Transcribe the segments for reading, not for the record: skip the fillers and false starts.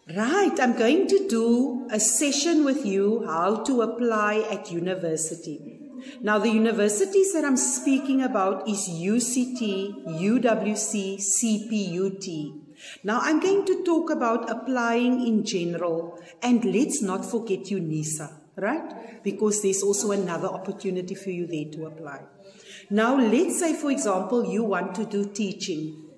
Right, I'm going to do a session with you how to apply at university. Now the universities that I'm speaking about is UCT, UWC, CPUT. Now I'm going to talk about applying in general, and let's not forget UNISA, right? Because there's also another opportunity for you there to apply. Now let's say, for example, you want to do teaching.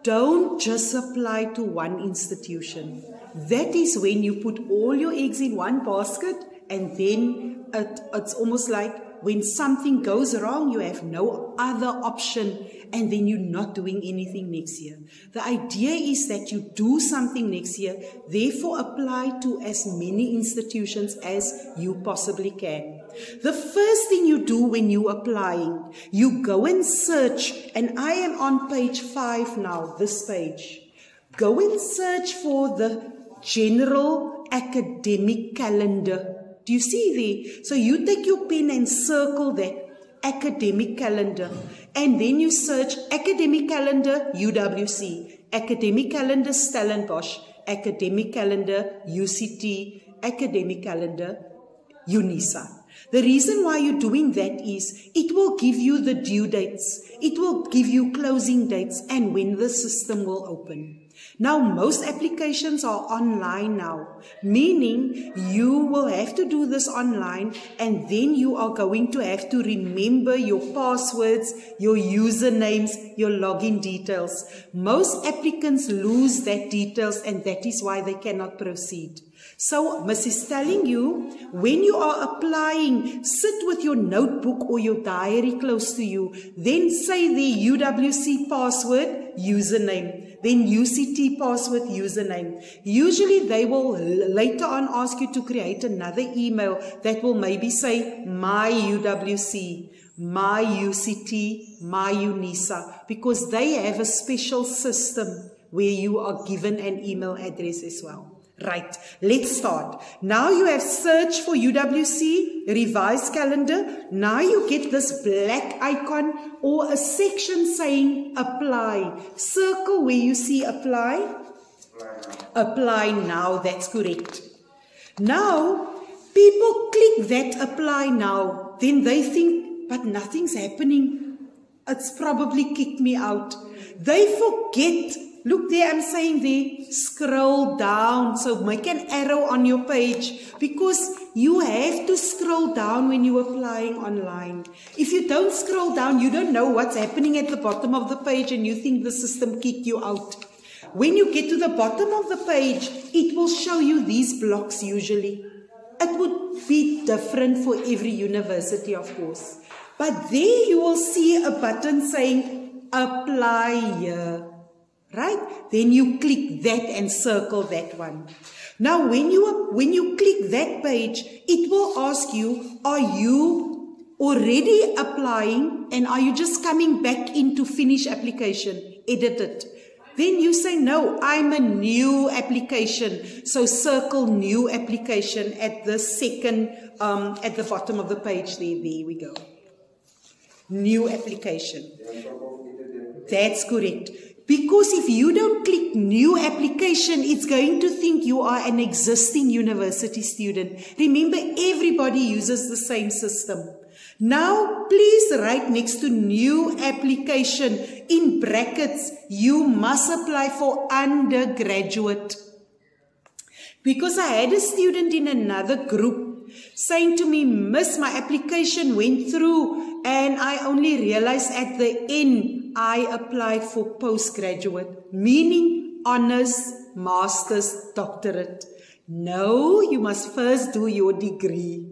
Don't just apply to one institution. That is when you put all your eggs in one basket, and then it's almost like when something goes wrong, you have no other option, and then you're not doing anything next year. The idea is that you do something next year, therefore apply to as many institutions as you possibly can. The first thing you do when you're applying, you go and search, and I am on page 5 now, this page. Go and search for the general academic calendar. Do you see there? So you take your pen and circle that academic calendar, and then you search academic calendar UWC, academic calendar Stellenbosch, academic calendar UCT, academic calendar UNISA. The reason why you're doing that is it will give you the due dates, it will give you closing dates, and when the system will open. Now, most applications are online now, meaning you will have to do this online, and then you are going to have to remember your passwords, your usernames, your login details. Most applicants lose that details, and that is why they cannot proceed. So, Miss is telling you, when you are applying, sit with your notebook or your diary close to you, then say the UWC password, username. Then UCT password, username. Usually they will later on ask you to create another email that will maybe say my UWC, my UCT, my UNISA, because they have a special system where you are given an email address as well. Right, let's start. Now you have searched for UWC, revised calendar. Now you get this black icon or a section saying apply. Circle where you see apply. Apply now, that's correct. Now, people click that apply now. Then they think, but nothing's happening. It's probably kicked me out. They forget. Look there, I'm saying there, scroll down. So make an arrow on your page, because you have to scroll down when you're applying online. If you don't scroll down, you don't know what's happening at the bottom of the page, and you think the system kicked you out. When you get to the bottom of the page, it will show you these blocks usually. It would be different for every university, of course. But there you will see a button saying apply here. Right? Then you click that and circle that one. Now when you click that page, it will ask you, are you already applying, and are you just coming back in to finish application, edit it? Then you say, no, I'm a new application. So circle new application at the second, at the bottom of the page there. There we go. New application. That's correct. Because if you don't click new application, it's going to think you are an existing university student. Remember, everybody uses the same system. Now, please write next to new application, in brackets, you must apply for undergraduate. Because I had a student in another group saying to me, Miss, my application went through, and I only realized at the end, I applied for postgraduate, meaning honors, master's, doctorate. No, you must first do your degree.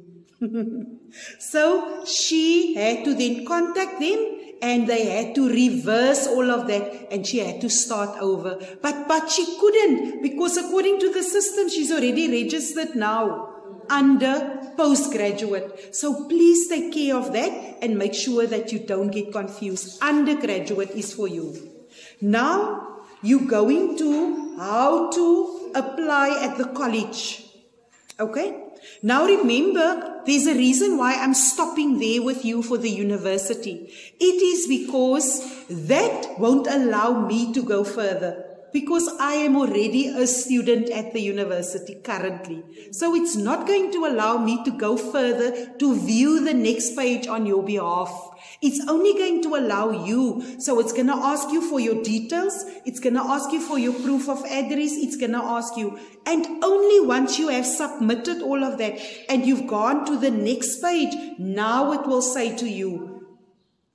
So she had to then contact them, and they had to reverse all of that, and she had to start over. But she couldn't, because according to the system, she's already registered now under postgraduate. So please take care of that and make sure that you don't get confused. Undergraduate is for you. Now you're going to how to apply at the college. Okay? Now remember, there's a reason why I'm stopping there with you for the university. It is because that won't allow me to go further. because I am already a student at the university currently. So it's not going to allow me to go further to view the next page on your behalf. It's only going to allow you. So it's going to ask you for your details. It's going to ask you for your proof of address. It's going to ask you. And only once you have submitted all of that and you've gone to the next page, now it will say to you,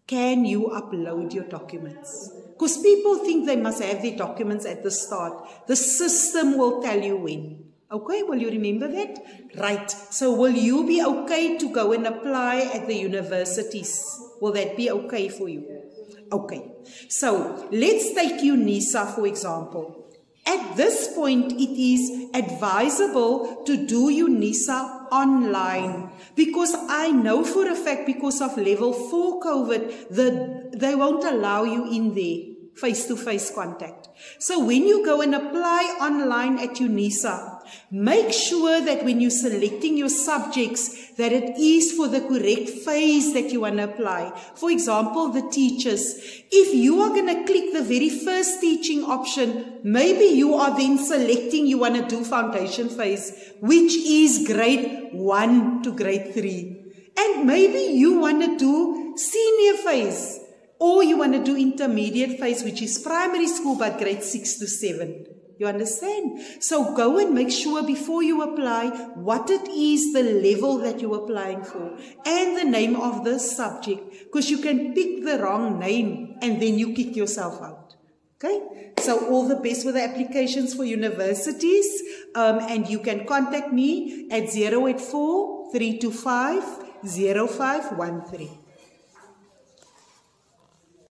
can you upload your documents? Because people think they must have their documents at the start. The system will tell you when. Okay, will you remember that? Right. So will you be okay to go and apply at the universities? Will that be okay for you? Okay. So let's take UNISA, for example. At this point, it is advisable to do UNISA online because I know for a fact because of level 4 COVID, they won't allow you in there, face-to-face contact. So when you go and apply online at UNISA, make sure that when you're selecting your subjects, that it is for the correct phase that you want to apply. For example, the teachers. If you are going to click the very first teaching option, maybe you are then selecting you want to do foundation phase, which is grade 1 to grade 3. And maybe you want to do senior phase, or you want to do intermediate phase, which is primary school, but grade 6 to 7. You understand? So go and make sure before you apply what it is, the level that you're applying for, and the name of the subject, because you can pick the wrong name and then you kick yourself out. Okay? So all the best with the applications for universities, and you can contact me at 084 325 0513.